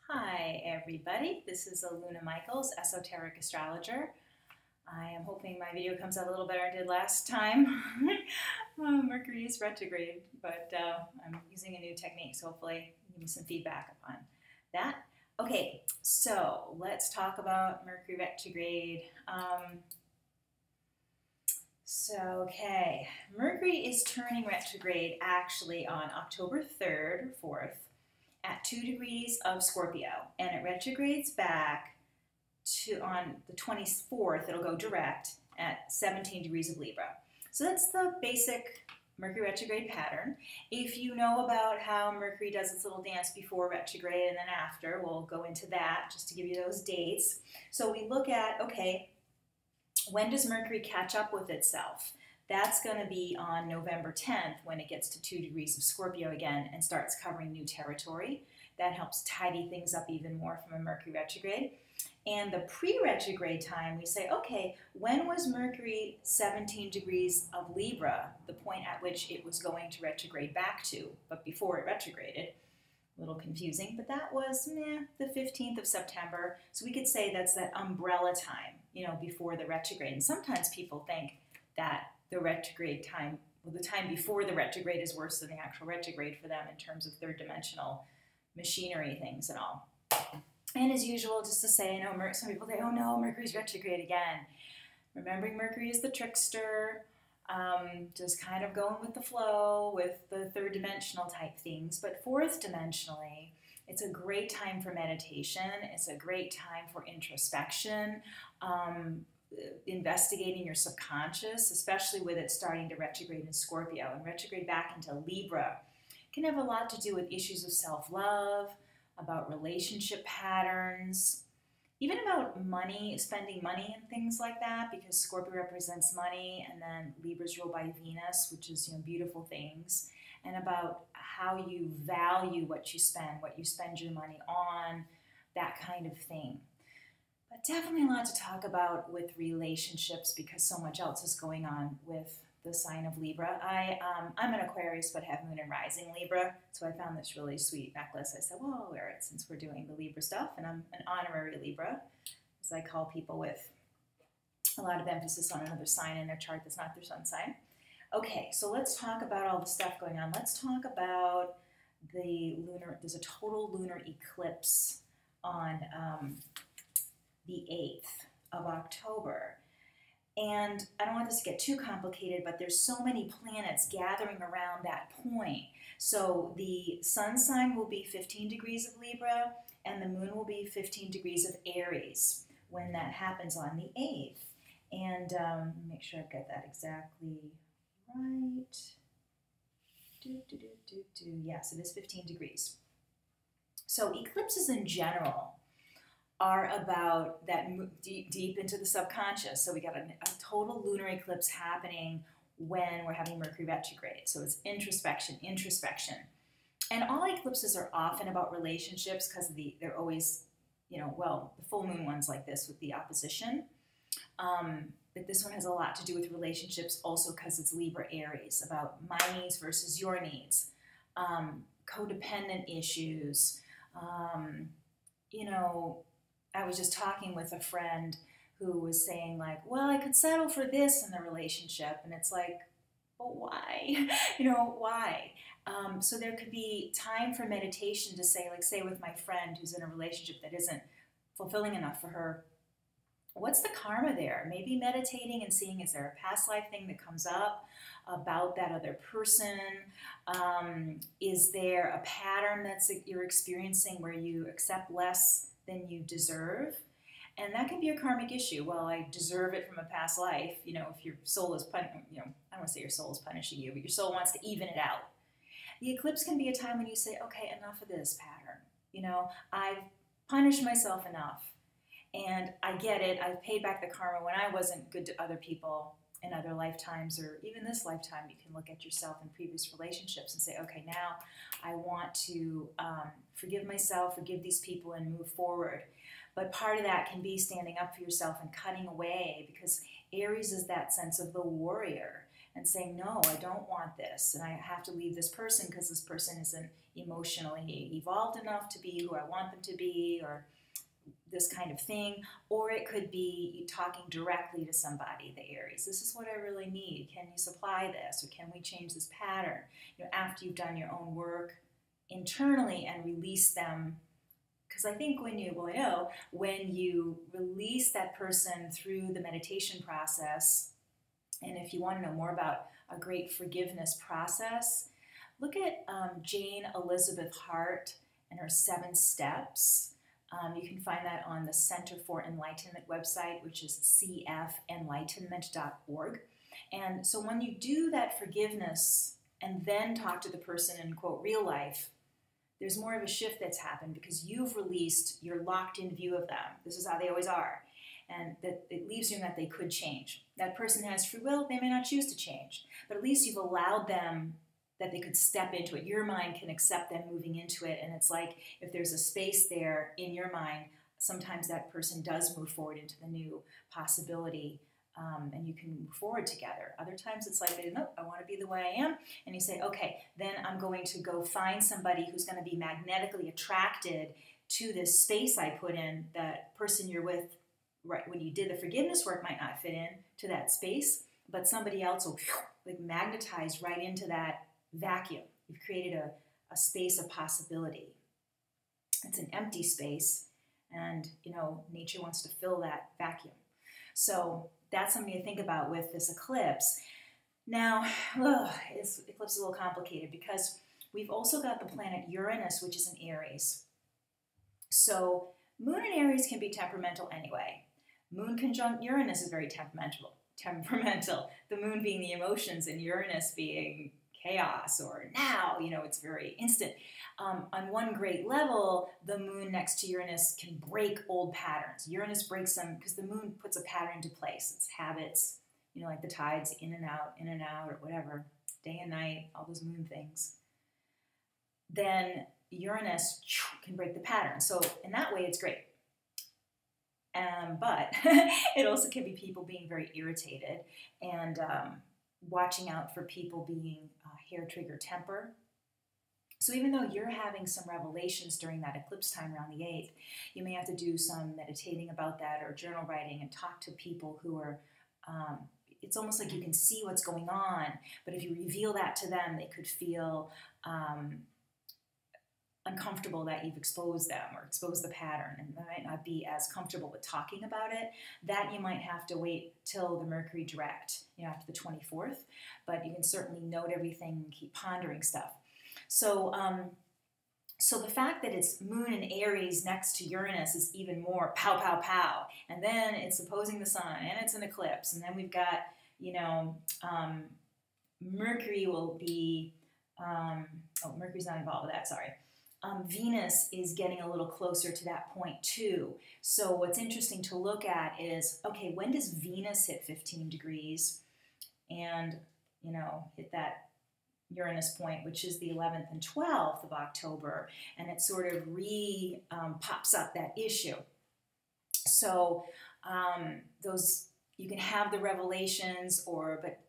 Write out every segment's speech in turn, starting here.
Hi everybody, this is Luna Michaels, Esoteric Astrologer. I am hoping my video comes out a little better than I did last time. Mercury is retrograde, but I'm using a new technique, so hopefully give me some feedback upon that. Okay, so let's talk about Mercury retrograde. Mercury is turning retrograde actually on October 3rd or 4th at 2 degrees of Scorpio, and it retrogrades back to on the 24th. It'll go direct at 17 degrees of Libra. So that's the basic Mercury retrograde pattern. If you know about how Mercury does its little dance before retrograde and then after, we'll go into that just to give you those dates. So we look at, okay, when does Mercury catch up with itself? That's going to be on November 10th when it gets to 2 degrees of Scorpio again and starts covering new territory. That helps tidy things up even more from a Mercury retrograde. And the pre-retrograde time, we say, okay, when was Mercury 17 degrees of Libra, the point at which it was going to retrograde back to, but before it retrograded? A little confusing, but that was the 15th of September. So we could say that's that umbrella time, before the retrograde. And sometimes people think that the retrograde time, the time before the retrograde is worse than the actual retrograde for them in terms of third dimensional machinery things and all. And as usual, just to say, some people say, oh no, Mercury's retrograde again. Remembering Mercury is the trickster, just kind of going with the flow with the third dimensional type things. But fourth dimensionally, it's a great time for meditation. It's a great time for introspection, investigating your subconscious, especially with it starting to retrograde in Scorpio and retrograde back into Libra. It can have a lot to do with issues of self-love, about relationship patterns, even about money, spending money and things like that, because Scorpio represents money, and then Libra's ruled by Venus, which is beautiful things, and about how you value what you spend your money on, that kind of thing. But definitely a lot to talk about with relationships because so much else is going on with the sign of Libra. I'm an Aquarius but have moon and rising Libra, so I found this really sweet necklace. I said, well, I'll wear it since we're doing the Libra stuff, and I'm an honorary Libra, as I call people with a lot of emphasis on another sign in their chart that's not their sun sign. Okay, so let's talk about all the stuff going on. Let's talk about the lunar, there's a total lunar eclipse on the 8th of October. And I don't want this to get too complicated, but there's so many planets gathering around that point. So the sun sign will be 15 degrees of Libra, and the moon will be 15 degrees of Aries when that happens on the 8th. And make sure I've got that exactly right. Yes, it is 15 degrees. So eclipses in general are about that deep into the subconscious. So we got a total lunar eclipse happening when we're having Mercury retrograde. So it's introspection. And all eclipses are often about relationships because they're always, the full moon ones like this with the opposition. But this one has a lot to do with relationships also because it's Libra Aries, about my needs versus your needs, codependent issues, I was just talking with a friend who was saying like, well, I could settle for this in the relationship. And it's like, but why? Why? So there could be time for meditation to say, like, say with my friend who's in a relationship that isn't fulfilling enough for her, what's the karma there? Maybe meditating and seeing, is there a past life thing that comes up about that other person? Is there a pattern that you're experiencing where you accept less than you deserve? And that can be a karmic issue. Well, I deserve it from a past life. If your soul is, I don't want to say your soul is punishing you, but your soul wants to even it out. The eclipse can be a time when you say, okay, enough of this pattern. I've punished myself enough. And I get it. I've paid back the karma when I wasn't good to other people in other lifetimes, or even this lifetime. You can look at yourself in previous relationships and say, okay, now I want to forgive myself, forgive these people, and move forward. But part of that can be standing up for yourself and cutting away, because Aries is that sense of the warrior and saying, no, I don't want this, and I have to leave this person because this person isn't emotionally evolved enough to be who I want them to be, or this kind of thing. Or it could be you talking directly to somebody, the Aries. This is what I really need. Can you supply this? Or can we change this pattern? After you've done your own work internally and release them. Because I think when you release that person through the meditation process, and if you want to know more about a great forgiveness process, look at Jane Elizabeth Hart and her 7 steps. You can find that on the Center for Enlightenment website, which is cfenlightenment.org. And so when you do that forgiveness and then talk to the person in, quote, real life, there's more of a shift that's happened because you've released your locked-in view of them. This is how they always are. And that it leaves room that they could change. That person has free will. They may not choose to change. But at least you've allowed them that they could step into it. Your mind can accept them moving into it. And it's like if there's a space there in your mind, sometimes that person does move forward into the new possibility. And you can move forward together. Other times it's like, nope, I want to be the way I am. And you say, okay, then I'm going to go find somebody who's going to be magnetically attracted to this space I put in. That person you're with, right when you did the forgiveness work, might not fit in to that space, but somebody else will like magnetize right into that vacuum. You've created a space of possibility. It's an empty space, and nature wants to fill that vacuum. So that's something to think about with this eclipse. Now, this eclipse is a little complicated because we've also got the planet Uranus, which is in Aries. So Moon in Aries can be temperamental anyway. Moon conjunct Uranus is very temperamental. The Moon being the emotions and Uranus being chaos or now, it's very instant. On one great level, the Moon next to Uranus can break old patterns. Uranus breaks them because the Moon puts a pattern into place. It's habits, like the tides in and out, or whatever, day and night, all those Moon things. Then Uranus can break the pattern. So in that way, it's great. But it also can be people being very irritated and watching out for people being hair trigger temper. So even though you're having some revelations during that eclipse time around the 8th, you may have to do some meditating about that or journal writing and talk to people who are, it's almost like you can see what's going on, but if you reveal that to them, they could feel uncomfortable that you've exposed them or exposed the pattern, and they might not be as comfortable with talking about it. That you might have to wait till the Mercury direct, after the 24th, but you can certainly note everything and keep pondering stuff. So, so the fact that it's Moon in Aries next to Uranus is even more pow, pow, pow, and then it's opposing the Sun, and it's an eclipse, and then we've got, Mercury will be, Mercury's not involved with that, sorry. Venus is getting a little closer to that point too. So what's interesting to look at is, okay, when does Venus hit 15 degrees and, hit that Uranus point, which is the 11th and 12th of October, and it sort of pops up that issue. So those, you can have the revelations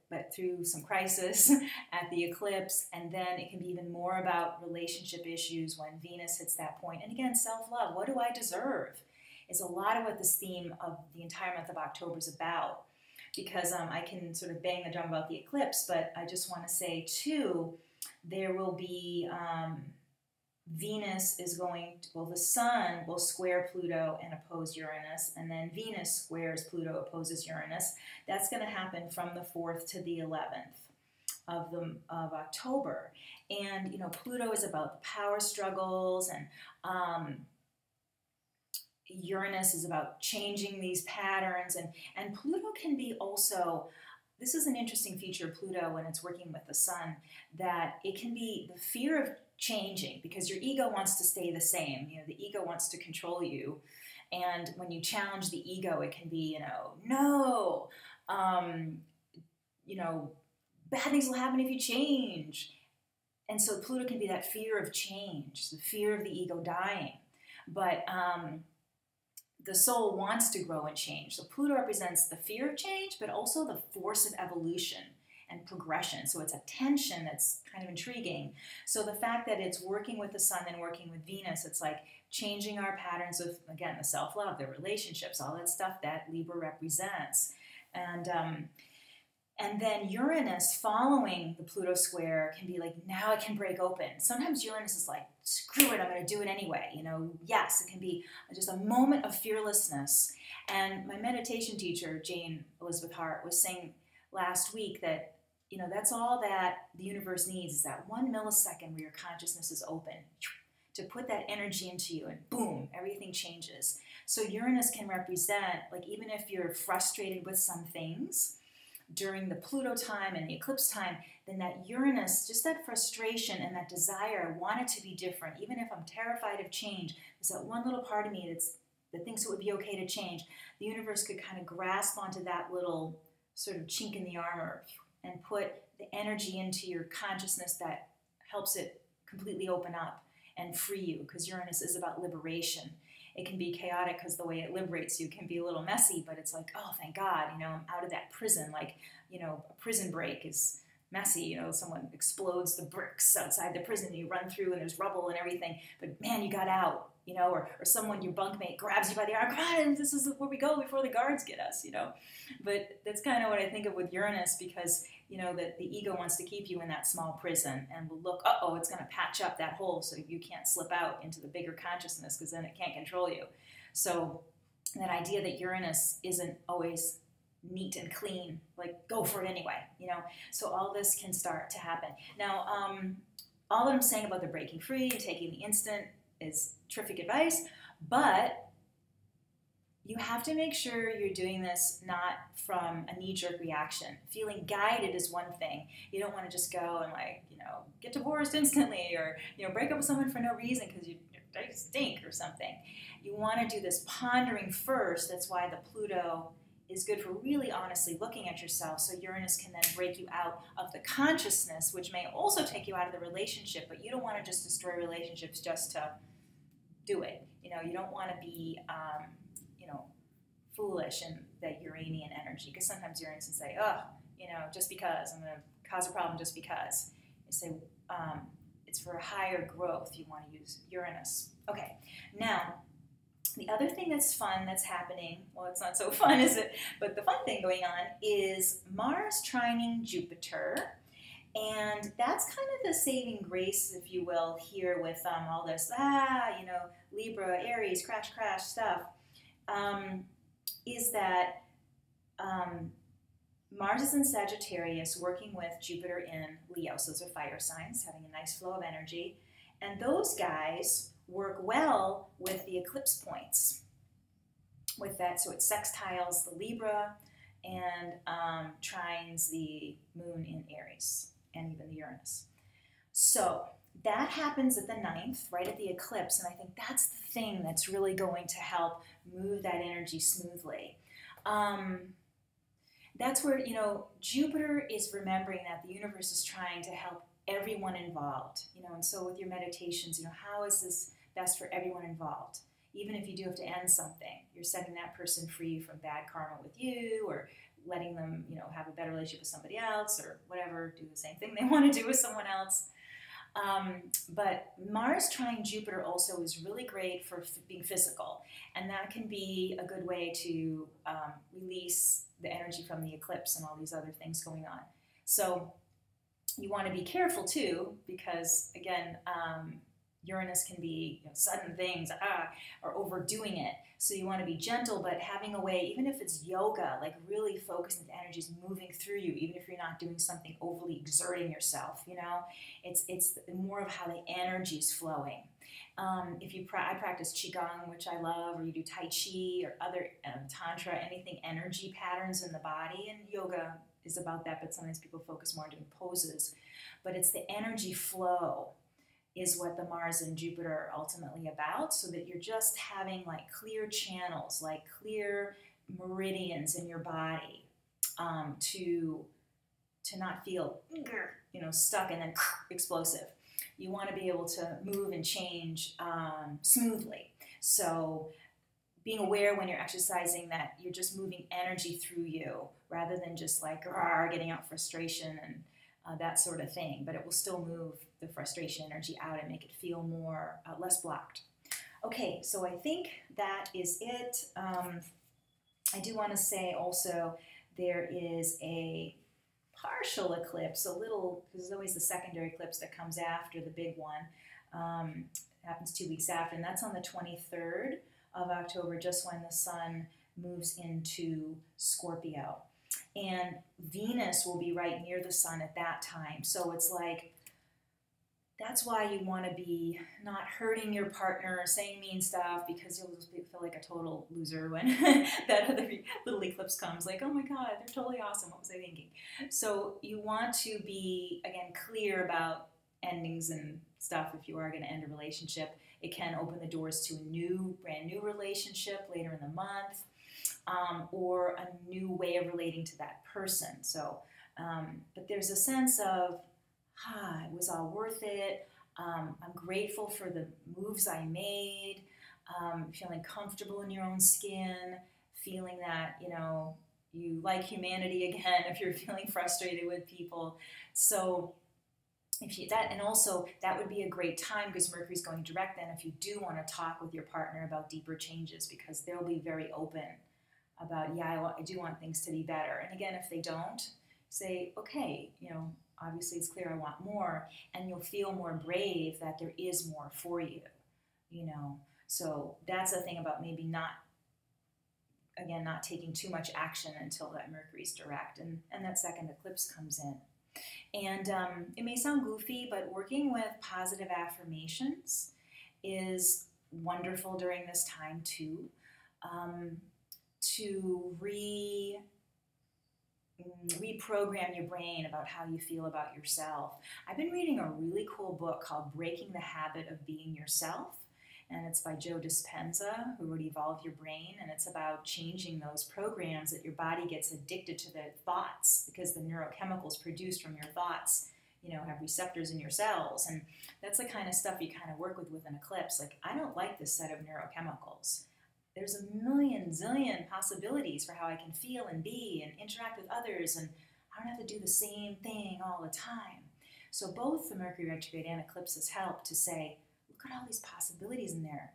but through some crisis at the eclipse, and then it can be even more about relationship issues when Venus hits that point. And again, self-love, what do I deserve, is a lot of what this theme of the entire month of October is about. Because I can sort of bang the drum about the eclipse, but I just want to say too, there will be, Venus is going to, the Sun will square Pluto and oppose Uranus, and then Venus squares Pluto, opposes Uranus. That's going to happen from the 4th to the 11th of October. And, Pluto is about the power struggles, and Uranus is about changing these patterns, and Pluto can be also, this is an interesting feature of Pluto when it's working with the Sun, that it can be the fear of changing because your ego wants to stay the same. The ego wants to control you, and when you challenge the ego, it can be, no, bad things will happen if you change. And so Pluto can be that fear of change, the fear of the ego dying. But the soul wants to grow and change. So Pluto represents the fear of change, but also the force of evolution. and progression. So it's a tension that's kind of intriguing. So the fact that it's working with the sun and working with Venus, it's like changing our patterns of, again, the self-love, the relationships, all that stuff that Libra represents. And then Uranus following the Pluto square can be like, now it can break open. Sometimes Uranus is like, screw it, I'm going to do it anyway. You know, yes, it can be just a moment of fearlessness. And my meditation teacher, Jane Elizabeth Hart, was saying last week that, you know, that's all that the universe needs, is that 1 millisecond where your consciousness is open to put that energy into you, and boom, everything changes. So Uranus can represent, like, even if you're frustrated with some things during the Pluto time and the eclipse time, then that Uranus, just that frustration and that desire, I want it to be different. Even if I'm terrified of change, there's that one little part of me that thinks it would be okay to change. The universe could kind of grasp onto that little sort of chink in the armor and put the energy into your consciousness that helps it completely open up and free you, because Uranus is about liberation. It can be chaotic because the way it liberates you can be a little messy, but it's like, oh, thank God, you know, I'm out of that prison. Like, you know, a prison break is messy. You know, someone explodes the bricks outside the prison and you run through and there's rubble and everything, but man, you got out, you know, or someone, your bunkmate, grabs you by the arm, come on, this is where we go before the guards get us, you know. But that's kind of what I think of with Uranus, because, you know, that the ego wants to keep you in that small prison and will look, uh-oh, it's going to patch up that hole so you can't slip out into the bigger consciousness, because then it can't control you. So that idea that Uranus isn't always neat and clean, like, go for it anyway, you know. So all this can start to happen. Now, all that I'm saying about the breaking free and taking the instant is terrific advice, but you have to make sure you're doing this not from a knee-jerk reaction. Feeling guided is one thing. You don't want to just go and, like, you know, get divorced instantly, or, you know, break up with someone for no reason because you stink or something. You want to do this pondering first. That's why the Pluto is good for really honestly looking at yourself, so Uranus can then break you out of the consciousness, which may also take you out of the relationship, but you don't want to just destroy relationships just to do it. You know, you don't want to be, you know, foolish in that Uranian energy, because sometimes Uranus can say, oh, you know, just because, I'm going to cause a problem just because. You say, it's for a higher growth, you want to use Uranus. Okay, now, the other thing that's fun that's happening, well, it's not so fun, is it? But the fun thing going on is Mars trining Jupiter. And that's kind of the saving grace, if you will, here with all this, you know, Libra, Aries, crash, crash stuff, is that Mars is in Sagittarius working with Jupiter in Leo. So those are fire signs, having a nice flow of energy. And those guys work well with the eclipse points. With that, so it sextiles the Libra and trines the moon in Aries and even the Uranus. So that happens at the 9th, right at the eclipse, and I think that's the thing that's really going to help move that energy smoothly. That's where, you know, Jupiter is remembering that the universe is trying to help everyone involved, you know, and so with your meditations, you know, how is this best for everyone involved? Even if you do have to end something, you're setting that person free from bad karma with you, or letting them, you know, have a better relationship with somebody else, or whatever, do the same thing they want to do with someone else. But Mars trine Jupiter also is really great for being physical, and that can be a good way to release the energy from the eclipse and all these other things going on. So you want to be careful too, because again, Uranus can be, you know, sudden things, or overdoing it. So you want to be gentle, but having a way, even if it's yoga, like really focusing the energies moving through you, even if you're not doing something overly exerting yourself, you know, it's more of how the energy is flowing. If you I practice Qigong, which I love, or you do Tai Chi or other Tantra, anything energy patterns in the body, and yoga is about that, but sometimes people focus more on doing poses. But it's the energy flow is what the Mars and Jupiter are ultimately about, so that you're just having like clear channels, like clear meridians in your body, to not feel, you know, stuck and then explosive. You want to be able to move and change smoothly. So being aware when you're exercising that you're just moving energy through you rather than just like getting out frustration and that sort of thing. But it will still move the frustration energy out and make it feel more, less blocked. Okay, so I think that is it. I do want to say also there is a partial eclipse, a little, because there's always the secondary eclipse that comes after the big one. Happens 2 weeks after, and that's on the 23rd of October, just when the sun moves into Scorpio. And Venus will be right near the sun at that time. So it's like, that's why you want to be not hurting your partner or saying mean stuff, because you'll just feel like a total loser when that other little eclipse comes. Like, oh my God, they're totally awesome. What was I thinking? So you want to be, again, clear about endings and stuff. If you are going to end a relationship, it can open the doors to a brand new relationship later in the month, or a new way of relating to that person. So, but there's a sense of, it was all worth it. I'm grateful for the moves I made, feeling comfortable in your own skin, feeling that, you like humanity again if you're feeling frustrated with people. So and also that would be a great time, because Mercury's going direct then, if you do want to talk with your partner about deeper changes, because they'll be very open about, I do want things to be better. And again, if they don't, say, okay, obviously it's clear I want more, and you'll feel more brave that there is more for you, So that's the thing about maybe not taking too much action until that Mercury's direct and that second eclipse comes in. And it may sound goofy, but working with positive affirmations is wonderful during this time too, to reprogram your brain about how you feel about yourself. I've been reading a really cool book called Breaking the Habit of Being Yourself, and it's by Joe Dispenza, who wrote Evolve Your Brain, and it's about changing those programs that your body gets addicted to the thoughts, because the neurochemicals produced from your thoughts, have receptors in your cells, and that's the kind of stuff you kind of work with an eclipse. Like, I don't like this set of neurochemicals. There's a million zillion possibilities for how I can feel and be and interact with others, and I don't have to do the same thing all the time. So both the Mercury retrograde and eclipses help to say, look at all these possibilities in there.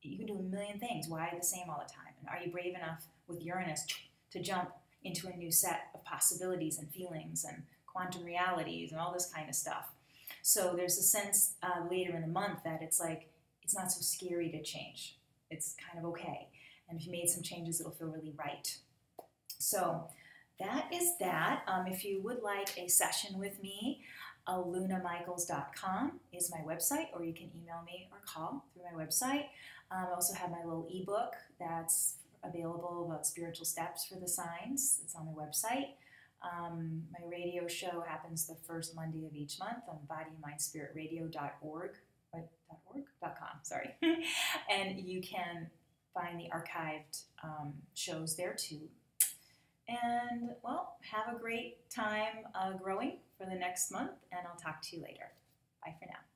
You can do a million things. Why the same all the time? And are you brave enough with Uranus to jump into a new set of possibilities and feelings and quantum realities and all this kind of stuff? So there's a sense later in the month that it's like, it's not so scary to change. It's kind of okay. And if you made some changes, it'll feel really right. So that is that. If you would like a session with me, lunamichaels.com is my website, or you can email me or call through my website. I also have my little ebook that's available about spiritual steps for the signs. It's on my website. My radio show happens the first Monday of each month on bodymindspiritradio.org. .com, sorry. And you can find the archived shows there too. And, well, have a great time growing for the next month, and I'll talk to you later. Bye for now.